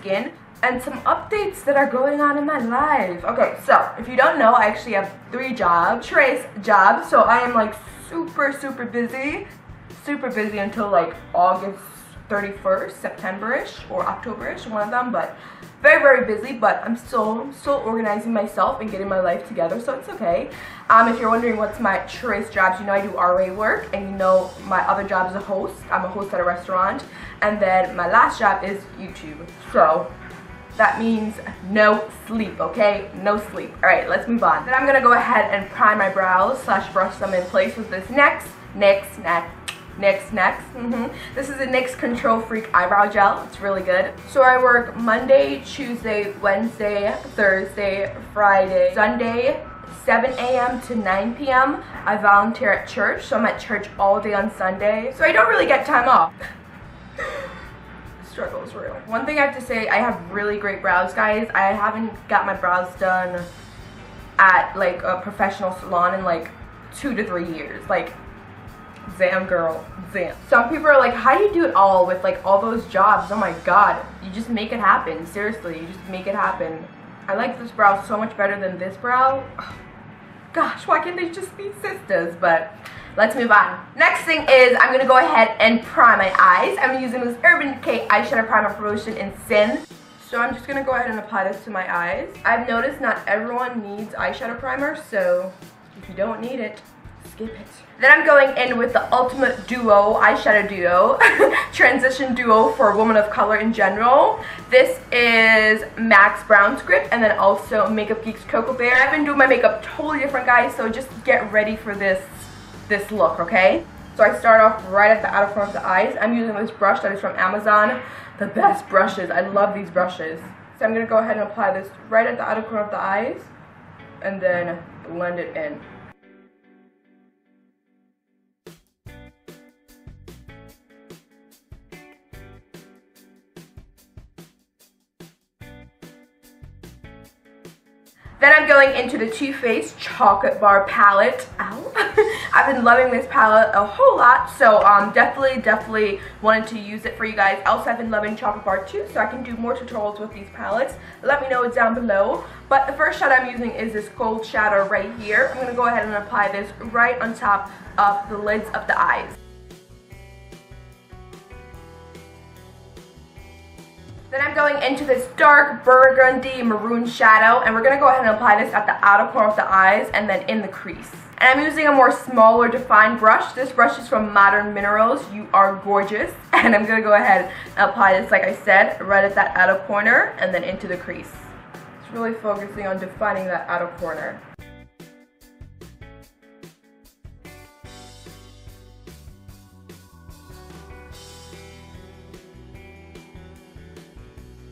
skin and some updates that are going on in my life. Okay, so if you don't know, I actually have 3 jobs, trace jobs, so I am like super busy until like August 31st, September-ish or October-ish, one of them, but very busy. But I'm still organizing myself and getting my life together, so it's okay. If you're wondering what's my trace jobs, you know I do RA work, and you know my other job is a host. I'm a host at a restaurant, and then my last job is YouTube. So that means no sleep, okay? No sleep. All right, let's move on. Then I'm gonna go ahead and prime my brows / brush them in place with this NYX. This is a NYX Control Freak eyebrow gel. It's really good. So I work Monday, Tuesday, Wednesday, Thursday, Friday, Sunday, 7 a.m. to 9 p.m. I volunteer at church, so I'm at church all day on Sunday. So I don't really get time off. Struggle is real. One thing I have to say, I have really great brows, guys. I haven't got my brows done at like a professional salon in like 2 to 3 years. Like, Zam girl, Zam. Some people are like, how do you do it all with like all those jobs? Oh my god, you just make it happen. Seriously, you just make it happen. I like this brow so much better than this brow. Gosh, why can't they just be sisters? But let's move on. Next thing is I'm gonna go ahead and prime my eyes. I'm using this Urban Decay eyeshadow primer promotion in Sin. So I'm just gonna go ahead and apply this to my eyes. I've noticed not everyone needs eyeshadow primer, so if you don't need it, skip it. Then I'm going in with the Ultimate Duo eyeshadow duo, transition duo for women of color in general. This is MAC's Brown Script, and then also Makeup Geek's Cocoa Bear. I've been doing my makeup totally different, guys, so just get ready for this look, okay? So I start off right at the outer corner of the eyes. I'm using this brush that is from Amazon. The best brushes. I love these brushes. So I'm going to go ahead and apply this right at the outer corner of the eyes, and then blend it in. Then I'm going into the Too Faced Chocolate Bar palette. Ow. I've been loving this palette a whole lot, so definitely wanted to use it for you guys. Also, I've been loving Chocolate Bar too, so I can do more tutorials with these palettes. Let me know down below. But the first shadow I'm using is this gold shadow right here. I'm going to go ahead and apply this right on top of the lids of the eyes. Then I'm going into this dark burgundy maroon shadow, and we're going to go ahead and apply this at the outer corner of the eyes and then in the crease. And I'm using a more smaller defined brush. This brush is from Modern Minerals. You are gorgeous. And I'm going to go ahead and apply this, like I said, right at that outer corner and then into the crease. It's really focusing on defining that outer corner.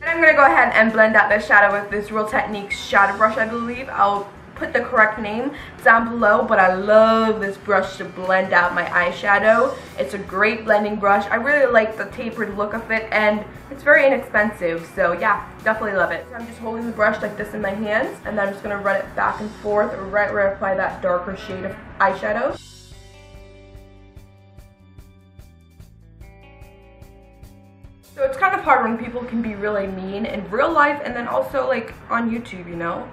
I'm going to go ahead and blend out the shadow with this Real Techniques shadow brush, I believe. I'll put the correct name down below, but I love this brush to blend out my eyeshadow. It's a great blending brush. I really like the tapered look of it, and it's very inexpensive, so yeah, definitely love it. So I'm just holding the brush like this in my hands, and then I'm just going to run it back and forth right where I apply that darker shade of eyeshadow. So it's kind of hard when people can be really mean in real life and then also like on YouTube, you know?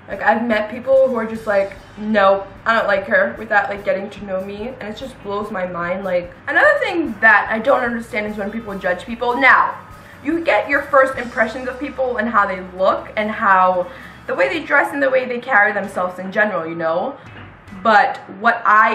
Like I've met people who are just like, no, I don't like her, without like getting to know me, and it just blows my mind. Like, another thing that I don't understand is when people judge people. Now, you get your first impressions of people and how they look and how the way they dress and the way they carry themselves in general, you know? But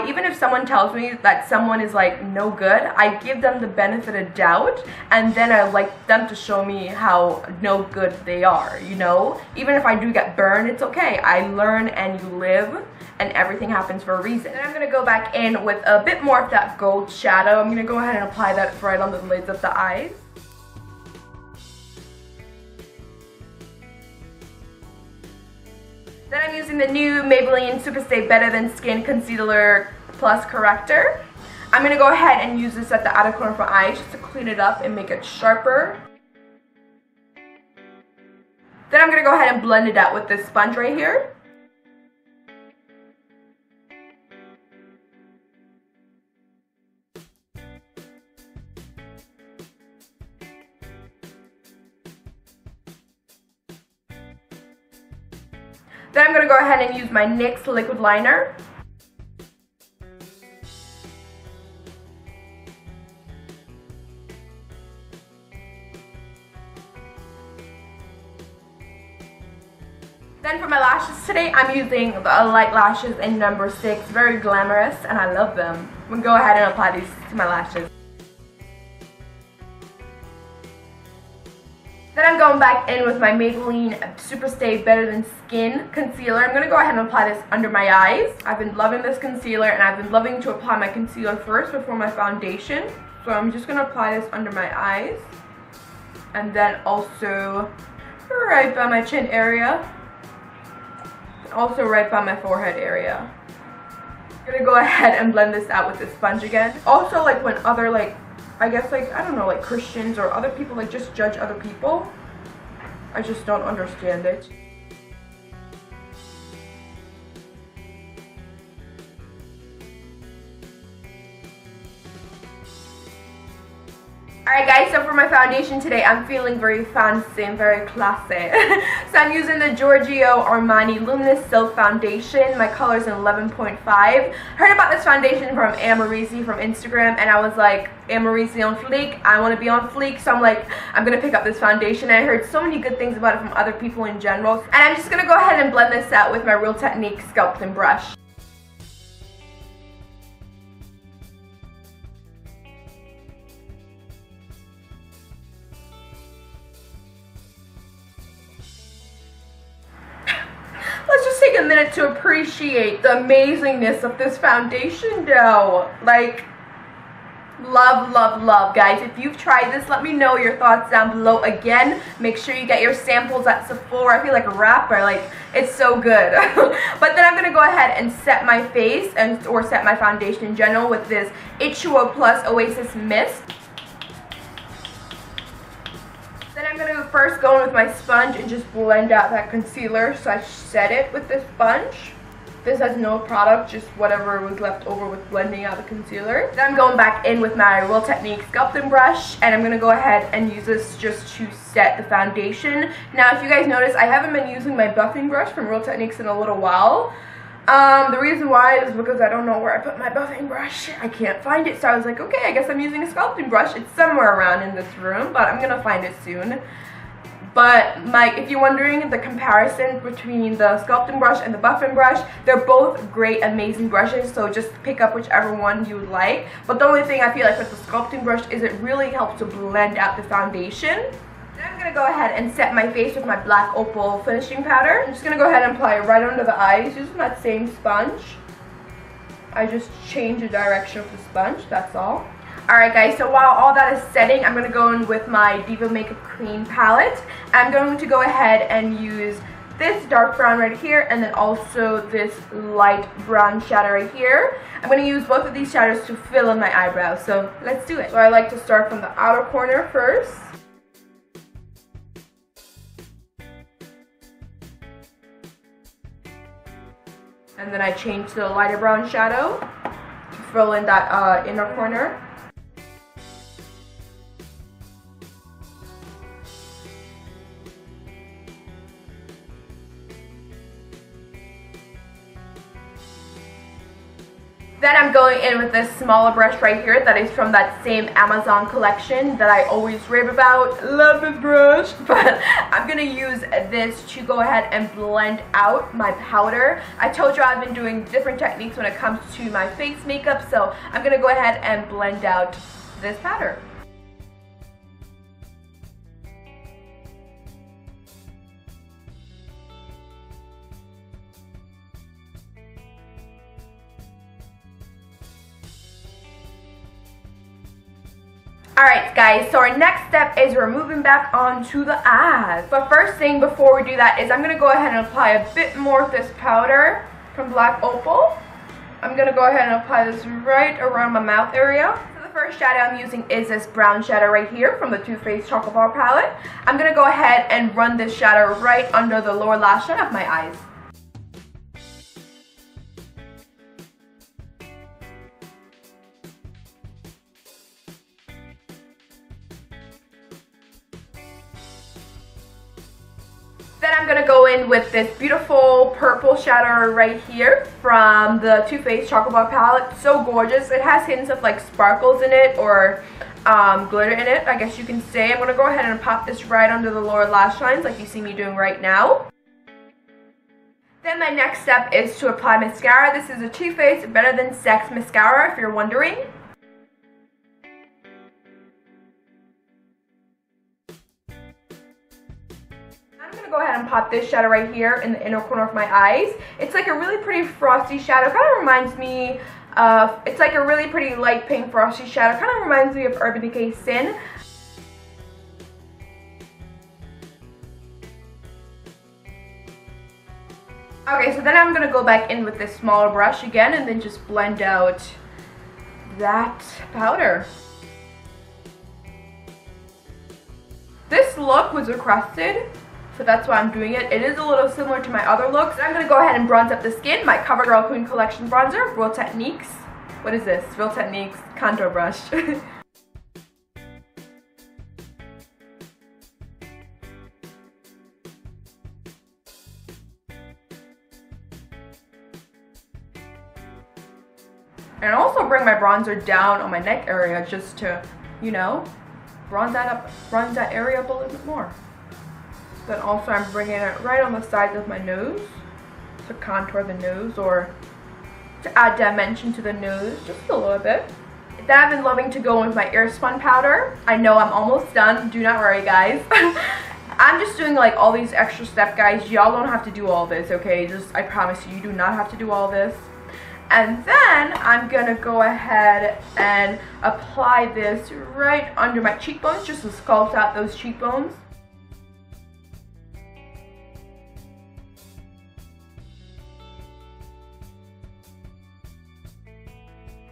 even if someone tells me that someone is like no good, I give them the benefit of doubt, and then I like them to show me how no good they are, you know? Even if I do get burned, it's okay. I learn and you live, and everything happens for a reason. Then I'm going to go back in with a bit more of that gold shadow. I'm going to go ahead and apply that right on the lids of the eyes. Then I'm using the new Maybelline Superstay Better Than Skin Concealer Plus Corrector. I'm going to go ahead and use this at the outer corner of my eyes just to clean it up and make it sharper. Then I'm going to go ahead and blend it out with this sponge right here. Then I'm going to go ahead and use my NYX liquid liner. Then for my lashes today, I'm using the Light Lashes in number 6. Very glamorous, and I love them. I'm going to go ahead and apply these to my lashes. Then I'm going back in with my Maybelline Superstay Better Than Skin concealer. I'm going to go ahead and apply this under my eyes. I've been loving this concealer, and I've been loving to apply my concealer first before my foundation. So I'm just going to apply this under my eyes. And then also right by my chin area. Also right by my forehead area. I'm gonna go ahead and blend this out with the sponge again. Also, like when other, like, I guess, like, I don't know, like Christians or other people, like, just judge other people, I just don't understand it. Alright guys, so for my foundation today, I'm feeling very fancy and very classy. So I'm using the Giorgio Armani Luminous Silk Foundation. My color is an 11.5. Heard about this foundation from Amorisi from Instagram, and I was like, Amorisi on fleek, I want to be on fleek, so I'm like, I'm going to pick up this foundation. And I heard so many good things about it from other people in general. And I'm just going to go ahead and blend this out with my Real Technique sculpting brush. Take a minute to appreciate the amazingness of this foundation though. Like, love, love, love, guys. If you've tried this, let me know your thoughts down below. Again, make sure you get your samples at Sephora. I feel like a rapper, like, it's so good. But then I'm gonna go ahead and set my face or set my foundation in general with this H2O Plus Oasis Mist. Then I'm going to first go in with my sponge and just blend out that concealer. So I set it with this sponge. This has no product, just whatever was left over with blending out the concealer. Then I'm going back in with my Real Technique sculpting brush, and I'm going to go ahead and use this just to set the foundation. Now, if you guys notice, I haven't been using my buffing brush from Real Techniques in a little while. The reason why is because I don't know where I put my buffing brush. I can't find it, so I was like, okay, I guess I'm using a sculpting brush. It's somewhere around in this room, but I'm gonna find it soon. But if you're wondering the comparison between the sculpting brush and the buffing brush, they're both great, amazing brushes, so just pick up whichever one you would like. But the only thing I feel like with the sculpting brush is it really helps to blend out the foundation. Then I'm going to go ahead and set my face with my Black Opal finishing powder. I'm just going to go ahead and apply it right under the eyes using that same sponge. I just change the direction of the sponge, that's all. Alright guys, so while all that is setting, I'm going to go in with my Diva Makeup Cream palette. I'm going to go ahead and use this dark brown right here, and then also this light brown shadow right here. I'm going to use both of these shadows to fill in my eyebrows, so let's do it. So I like to start from the outer corner first. And then I change to the lighter brown shadow to fill in that inner corner. Then I'm going in with this smaller brush right here that is from that same Amazon collection that I always rave about. Love this brush. But I'm going to use this to go ahead and blend out my powder. I told you I've been doing different techniques when it comes to my face makeup, so I'm going to go ahead and blend out this powder. Alright guys, so our next step is we're moving back onto the eyes. But first thing before we do that is I'm going to go ahead and apply a bit more of this powder from Black Opal. I'm going to go ahead and apply this right around my mouth area. So the first shadow I'm using is this brown shadow right here from the Too Faced Chocolate Bar palette. I'm going to go ahead and run this shadow right under the lower lash line of my eyes. Then I'm going to go in with this beautiful purple shadow right here from the Too Faced Chocolate Bar palette. So gorgeous. It has hints of like sparkles in it or glitter in it, I guess you can say. I'm going to go ahead and pop this right under the lower lash lines like you see me doing right now. Then my next step is to apply mascara. This is a Too Faced Better Than Sex mascara, if you're wondering. I'm going to go ahead and pop this shadow right here in the inner corner of my eyes. It's like a really pretty frosty shadow. Kind of reminds me of, it's like a really pretty light pink frosty shadow. Kind of reminds me of Urban Decay Sin. Okay, so then I'm going to go back in with this smaller brush again and then just blend out that powder. This look was requested, so that's why I'm doing it. It is a little similar to my other looks. I'm going to go ahead and bronze up the skin. My CoverGirl Queen Collection bronzer, Real Techniques. What is this? Real Techniques contour brush. And also bring my bronzer down on my neck area just to, you know, bronze that area up a little bit more. Then also I'm bringing it right on the sides of my nose to contour the nose or to add dimension to the nose just a little bit. Then I've been loving to go in with my Airspun powder. I know I'm almost done. Do not worry, guys. I'm just doing like all these extra steps, guys. Y'all don't have to do all this, okay? Just, I promise you, you do not have to do all this. And then I'm going to go ahead and apply this right under my cheekbones just to sculpt out those cheekbones.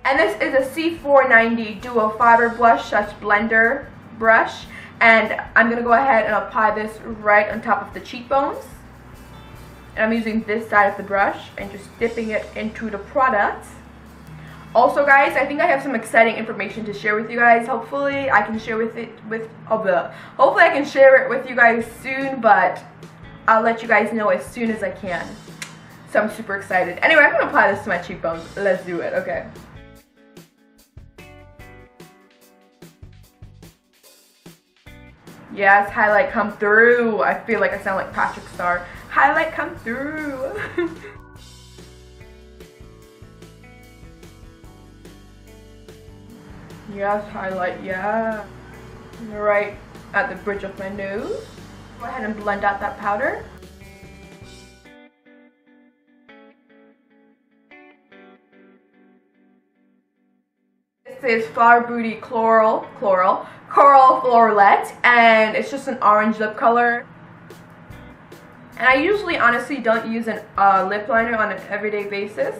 And this is a C490 Duo Fiber Blush Touch Blender brush. And I'm going to go ahead and apply this right on top of the cheekbones. And I'm using this side of the brush and just dipping it into the product. Also, guys, I think I have some exciting information to share with you guys. Hopefully I can share hopefully I can share it with you guys soon, but I'll let you guys know as soon as I can. So I'm super excited. Anyway, I'm gonna apply this to my cheekbones. Let's do it, okay. Yes, highlight come through. I feel like I sound like Patrick Star. Highlight come through. Yes, highlight, yeah. Right at the bridge of my nose. Go ahead and blend out that powder. This is Flower Beauty Coral Floralette, and it's just an orange lip color. And I usually honestly don't use an lip liner on an everyday basis.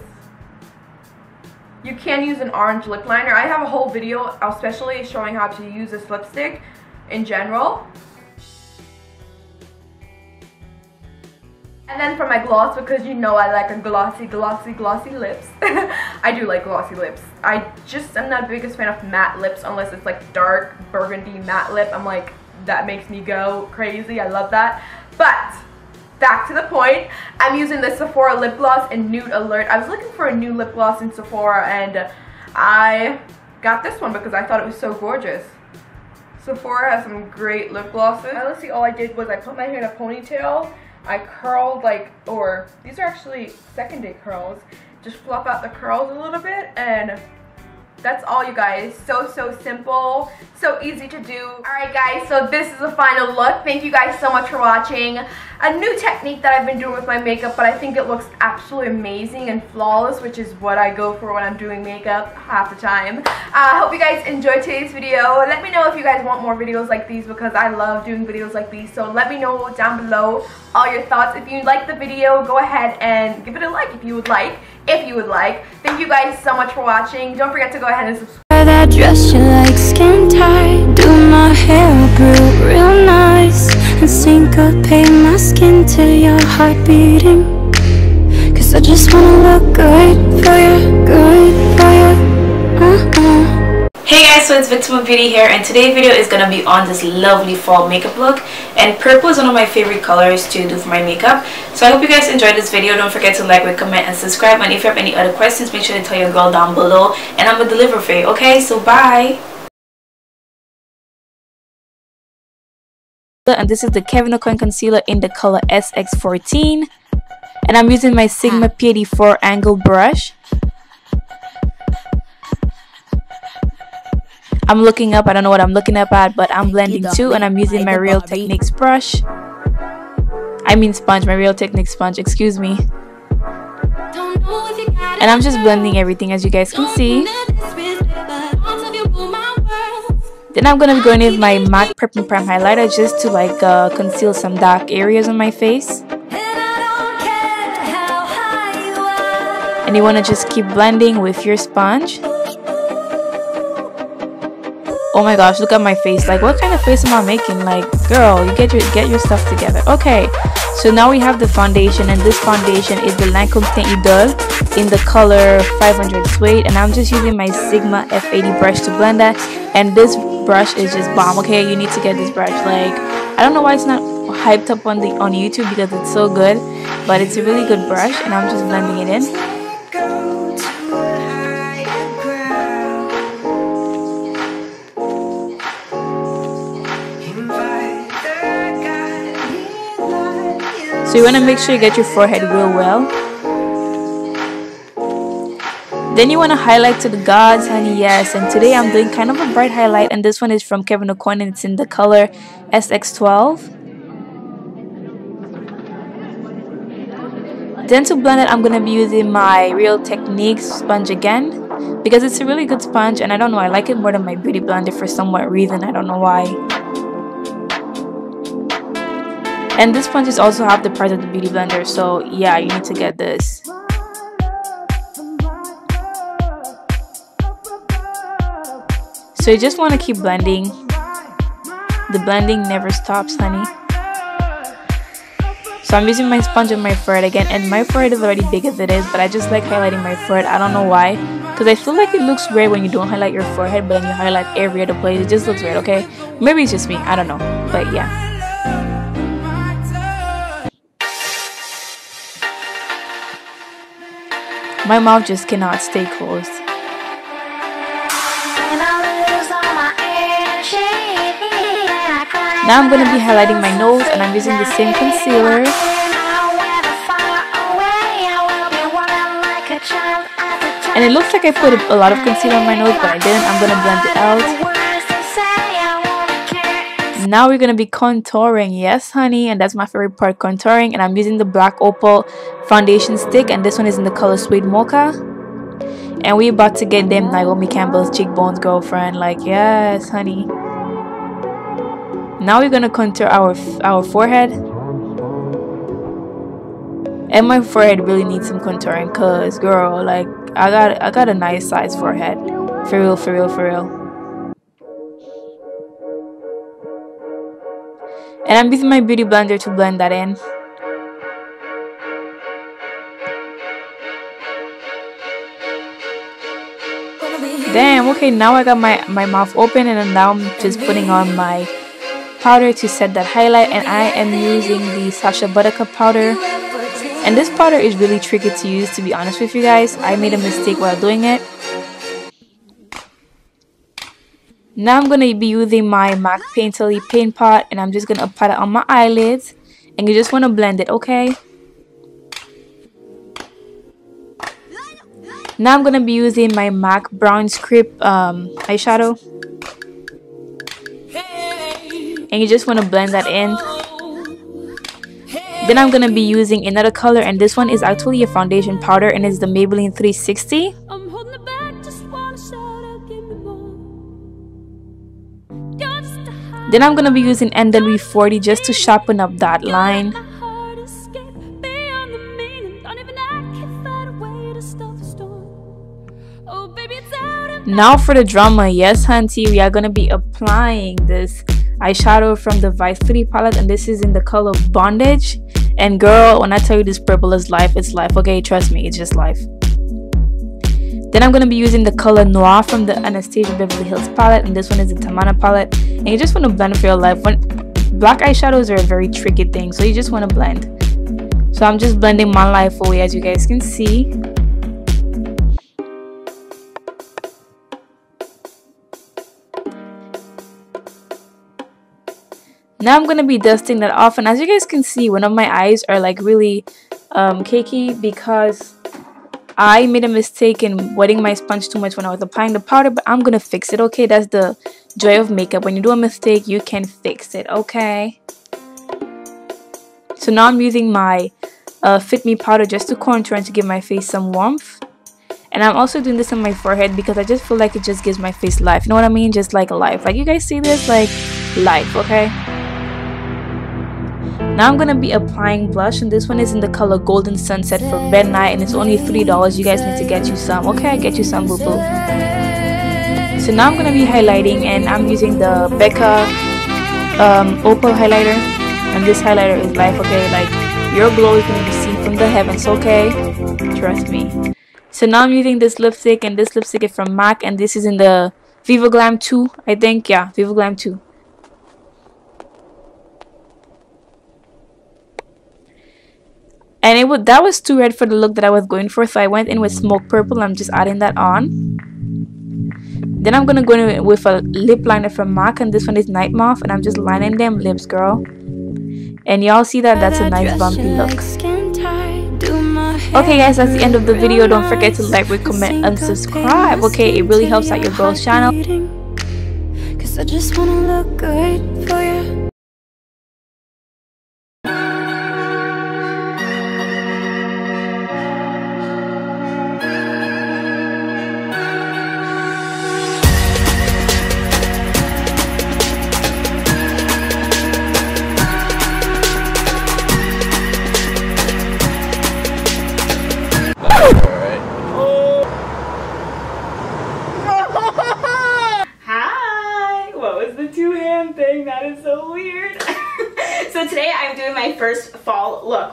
You can use an orange lip liner. I have a whole video especially showing how to use this lipstick in general. And then for my gloss, because you know I like a glossy lips. I do like glossy lips. I'm not the biggest fan of matte lips unless it's like dark burgundy matte lip. I'm like, that makes me go crazy. I love that. But back to the point, I'm using the Sephora lip gloss in Nude Alert. I was looking for a new lip gloss in Sephora and I got this one because I thought it was so gorgeous. Sephora has some great lip glosses. Honestly, all I did was I put my hair in a ponytail. I curled these are actually second day curls. Just fluff out the curls a little bit and that's all, you guys. So simple, so easy to do. Alright guys, so this is the final look. Thank you guys so much for watching. A new technique that I've been doing with my makeup, but I think it looks absolutely amazing and flawless, which is what I go for when I'm doing makeup half the time. I hope you guys enjoyed today's video. Let me know if you guys want more videos like these because I love doing videos like these. So let me know down below all your thoughts. If you liked the video, go ahead and give it a like if you would like. Thank you guys so much for watching. Don't forget to go ahead and subscribe. Wear that dress you like, skin tight. Do my hair up real nice and syncopate my skin to your heart beating. Cause I just wanna look good for you, Hey guys, so it's Victima Beauty here, and today's video is gonna be on this lovely fall makeup look. And purple is one of my favorite colors to do for my makeup. So I hope you guys enjoyed this video. Don't forget to like, comment, and subscribe. And if you have any other questions, make sure to tell your girl down below, and I'm gonna deliver for you. Okay, so bye. And this is the Kevyn Aucoin concealer in the color SX14, and I'm using my Sigma P84 angle brush. I'm looking up, I don't know what I'm looking up at, but I'm blending too, and I'm using my Real Techniques brush. I mean sponge, my Real Techniques sponge, excuse me. And I'm just blending everything, as you guys can see. Then I'm gonna be going with my MAC Prep and Prime highlighter just to like conceal some dark areas on my face. And you wanna just keep blending with your sponge. Oh my gosh, look at my face. Like, what kind of face am I making? Like, girl, you get your stuff together. Okay, so now we have the foundation, and this foundation is the Lancome Teint Idole in the color 500 Suede, and I'm just using my Sigma F80 brush to blend that. And this brush is just bomb. Okay, you need to get this brush. Like, I don't know why it's not hyped up on YouTube because it's so good, but it's a really good brush, and I'm just blending it in. So you want to make sure you get your forehead real well. Then you want to highlight to the gods, honey, yes. And today I'm doing kind of a bright highlight, and this one is from Kevyn Aucoin, and it's in the color SX12. Then to blend it, I'm going to be using my Real Techniques sponge again, because it's a really good sponge, and I don't know, I like it more than my Beauty Blender for some reason, I don't know why. And this sponge is also half the price of the Beauty Blender, so yeah, you need to get this. So you just want to keep blending. The blending never stops, honey. So I'm using my sponge on my forehead again, and my forehead is already big as it is, but I just like highlighting my forehead. I don't know why, because I feel like it looks great when you don't highlight your forehead, but then you highlight every other place. It just looks weird, okay? Maybe it's just me, I don't know, but yeah. My mouth just cannot stay closed. Now I'm going to be highlighting my nose, and I'm using the same concealer. And it looks like I put a lot of concealer on my nose, but I didn't. I'm going to blend it out. Now we're going to be contouring. Yes, honey, and that's my favorite part, contouring. And I'm using the Black Opal foundation stick, and this one is in the color Suede Mocha. And we're about to get them Naomi Campbell's cheekbones, girlfriend. Like, yes, honey. Now we're going to contour our forehead. And my forehead really needs some contouring, because, girl, like, I got a nice size forehead. For real, for real, for real. And I'm using my Beauty Blender to blend that in. Damn, okay, now I got my mouth open, and now I'm just putting on my powder to set that highlight, and I am using the Sacha Buttercup powder. And this powder is really tricky to use, to be honest with you guys. I made a mistake while doing it. Now I'm going to be using my MAC Painterly Paint Pot, and I'm just going to apply it on my eyelids, and you just want to blend it, okay? Now I'm going to be using my MAC Brown Script eyeshadow, and you just want to blend that in. Then I'm going to be using another color, and this one is actually a foundation powder, and it's the Maybelline 360. Then I'm going to be using NW40 just to sharpen up that line. Now for the drama, yes, hunty, we are going to be applying this eyeshadow from the Vice 3 palette, and this is in the color Bondage. And girl, when I tell you this purple is life, it's life, okay? Trust me, it's just life. Then I'm going to be using the color Noir from the Anastasia Beverly Hills palette, and this one is the Tamana palette. And you just want to blend for your life. When black eyeshadows are a very tricky thing, so you just want to blend. So I'm just blending my life away, as you guys can see. Now I'm going to be dusting that off, and as you guys can see, one of my eyes are like really cakey because I made a mistake in wetting my sponge too much when I was applying the powder, but I'm going to fix it, okay? That's the joy of makeup. When you do a mistake, you can fix it, okay? So now I'm using my Fit Me powder just to contour and to give my face some warmth. And I'm also doing this on my forehead because I just feel like it just gives my face life. You know what I mean? Just like life. Like, you guys see this? Like, life, okay? Now I'm going to be applying blush, and this one is in the color Golden Sunset from Red Night, and it's only $3. You guys need to get you some, okay? Get you some, boo-boo. So now I'm going to be highlighting, and I'm using the Becca Opal highlighter, and this highlighter is life, okay? Like, your glow is going to be seen from the heavens, okay? Trust me. So now I'm using this lipstick, and this lipstick is from MAC, and this is in the Viva Glam 2, I think. Yeah, Viva Glam 2. And that was too red for the look that I was going for, so I went in with Smoke Purple. I'm just adding that on. Then I'm gonna go in with a lip liner from MAC, and this one is Night Moth, and I'm just lining them lips, girl. And y'all see that that's a nice bumpy look. Okay guys, that's the end of the video. Don't forget to like, comment, and subscribe, okay? It really helps out your girl's channel. 'Cause I just wanna look good for you. Thing that is so weird. So today I'm doing my first fall look.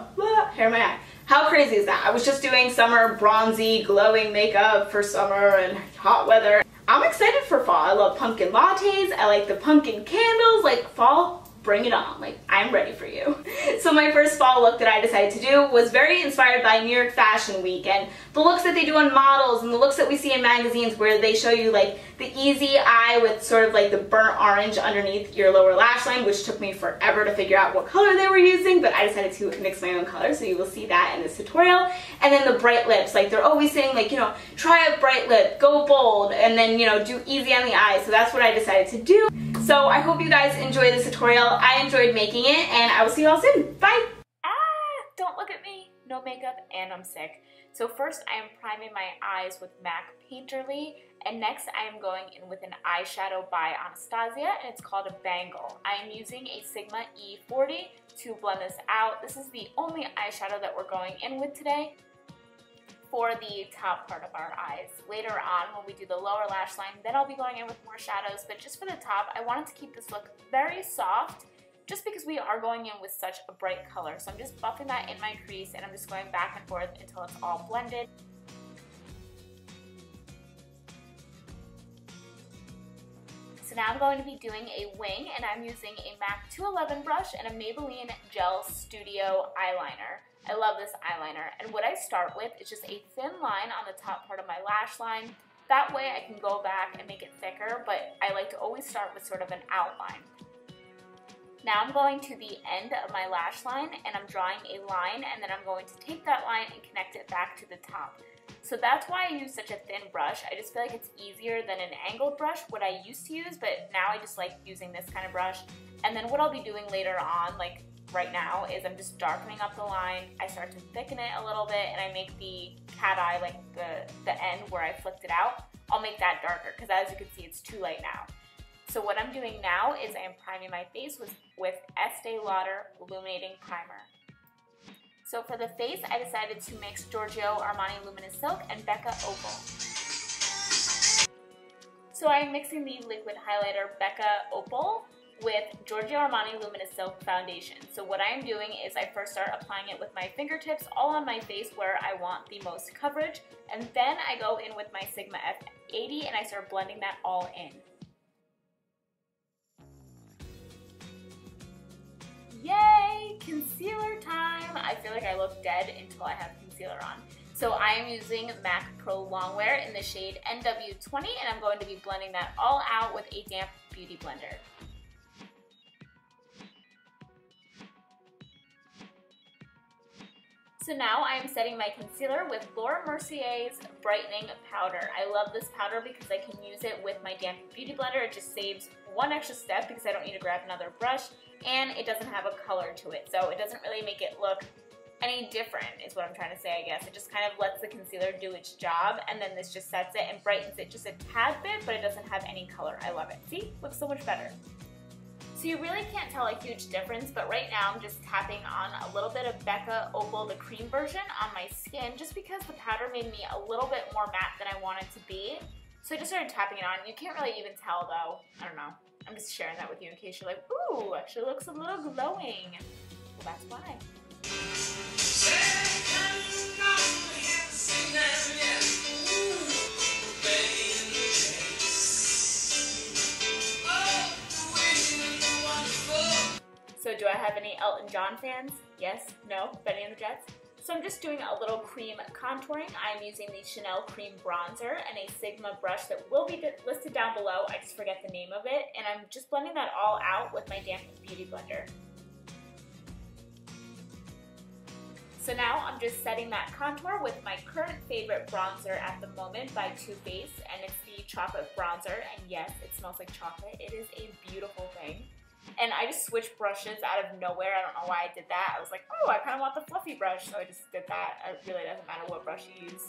Hair in my eye. How crazy is that? I was just doing summer bronzy glowing makeup for summer and hot weather. I'm excited for fall. I love pumpkin lattes. I like the pumpkin candles. Like, fall, bring it on. Like, I'm ready for you. So my first fall look that I decided to do was very inspired by New York Fashion Week and the looks that they do on models and the looks that we see in magazines where they show you like the easy eye with sort of like the burnt orange underneath your lower lash line, which took me forever to figure out what color they were using, but I decided to mix my own color, so you will see that in this tutorial. And then the bright lips, like they're always saying like, you know, try a bright lip, go bold, and then, you know, do easy on the eyes. So that's what I decided to do. So I hope you guys enjoy this tutorial. I enjoyed making it, and I will see you all soon. Bye! Don't look at me. No makeup, and I'm sick. So first I am priming my eyes with MAC Painterly, and next I am going in with an eyeshadow by Anastasia, and it's called a Bangle. I am using a Sigma E40 to blend this out. This is the only eyeshadow that we're going in with today for the top part of our eyes. Later on, when we do the lower lash line, then I'll be going in with more shadows, but just for the top, I wanted to keep this look very soft, just because we are going in with such a bright color. So I'm just buffing that in my crease, and I'm just going back and forth until it's all blended. So now I'm going to be doing a wing, and I'm using a MAC 211 brush and a Maybelline Gel Studio eyeliner. I love this eyeliner, and what I start with is just a thin line on the top part of my lash line. That way I can go back and make it thicker, but I like to always start with sort of an outline. Now I'm going to the end of my lash line, and I'm drawing a line, and then I'm going to take that line and connect it back to the top. So that's why I use such a thin brush. I just feel like it's easier than an angled brush, what I used to use, but now I just like using this kind of brush. And then what I'll be doing later on, like right now, is I'm just darkening up the line. I start to thicken it a little bit, and I make the cat eye, like the end where I flipped it out, I'll make that darker, because as you can see, it's too light now. So what I'm doing now is I am priming my face with Estee Lauder Illuminating Primer. So for the face, I decided to mix Giorgio Armani Luminous Silk and Becca Opal. So I'm mixing the liquid highlighter Becca Opal with Giorgio Armani Luminous Silk Foundation. So what I am doing is I first start applying it with my fingertips all on my face where I want the most coverage, and then I go in with my Sigma F80 and I start blending that all in. Yay! Concealer time! I feel like I look dead until I have concealer on. So I am using MAC Pro Longwear in the shade NW20, and I'm going to be blending that all out with a damp beauty blender. So now I am setting my concealer with Laura Mercier's Brightening Powder. I love this powder because I can use it with my damp beauty blender. It just saves one extra step because I don't need to grab another brush, and it doesn't have a color to it, so it doesn't really make it look any different is what I'm trying to say, I guess. It just kind of lets the concealer do its job, and then this just sets it and brightens it just a tad bit, but it doesn't have any color. I love it. See? Looks so much better. So you really can't tell a huge difference, but right now I'm just tapping on a little bit of Becca Opal, the cream version, on my skin just because the powder made me a little bit more matte than I want it to be. So I just started tapping it on. You can't really even tell though. I don't know. I'm just sharing that with you in case you're like, ooh, she looks a little glowing. Well, that's why. So do I have any Elton John fans? Yes? No? Benny and the Jets? So I'm just doing a little cream contouring. I'm using the Chanel Cream Bronzer and a Sigma brush that will be listed down below. I just forget the name of it. And I'm just blending that all out with my damp beauty blender. So now I'm just setting that contour with my current favorite bronzer at the moment by Too Faced, and it's the chocolate bronzer, and yes, it smells like chocolate. It is a beautiful thing. And I just switched brushes out of nowhere. I don't know why I did that. I was like, oh, I kind of want the fluffy brush, so I just did that. It really doesn't matter what brush you use.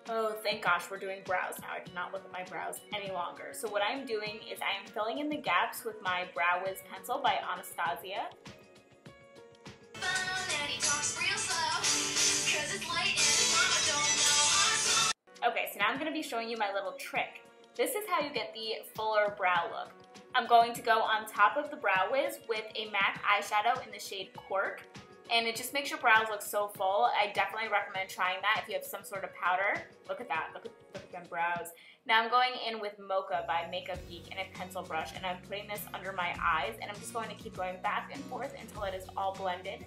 Oh, thank gosh, we're doing brows now. I cannot look at my brows any longer. So what I'm doing is I am filling in the gaps with my Brow Wiz pencil by Anastasia. Okay, so now I'm going to be showing you my little trick. This is how you get the fuller brow look. I'm going to go on top of the Brow Wiz with a MAC eyeshadow in the shade Cork, and it just makes your brows look so full. I definitely recommend trying that if you have some sort of powder. Look at that, look at them brows. Now I'm going in with Mocha by Makeup Geek and a pencil brush, and I'm putting this under my eyes, and I'm just going to keep going back and forth until it is all blended.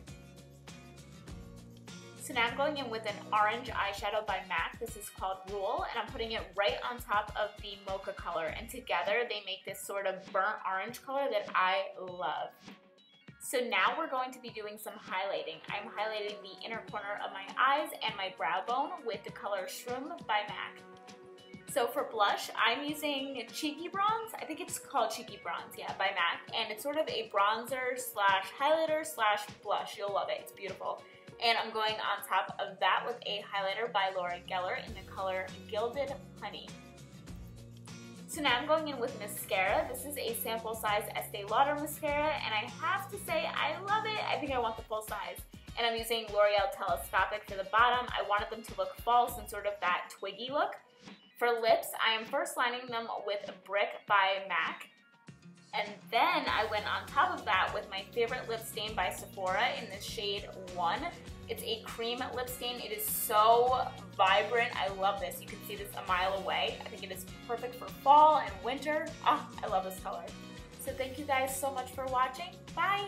So now I'm going in with an orange eyeshadow by MAC. This is called Rule, and I'm putting it right on top of the mocha color, and together they make this sort of burnt orange color that I love. So now we're going to be doing some highlighting. I'm highlighting the inner corner of my eyes and my brow bone with the color Shroom by MAC. So for blush, I'm using Cheeky Bronze. I think it's called Cheeky Bronze, yeah, by MAC, and it's sort of a bronzer slash highlighter slash blush. You'll love it, it's beautiful. And I'm going on top of that with a highlighter by Laura Geller in the color Gilded Honey. So now I'm going in with mascara. This is a sample size Estee Lauder mascara, and I have to say I love it. I think I want the full size. And I'm using L'Oreal Telescopic for the bottom. I wanted them to look false and sort of that twiggy look. For lips, I am first lining them with Brick by MAC. And then I went on top of that with my favorite lip stain by Sephora in the shade 1. It's a cream lip stain. It is so vibrant. I love this. You can see this a mile away. I think it is perfect for fall and winter. Oh, I love this color. So thank you guys so much for watching. Bye!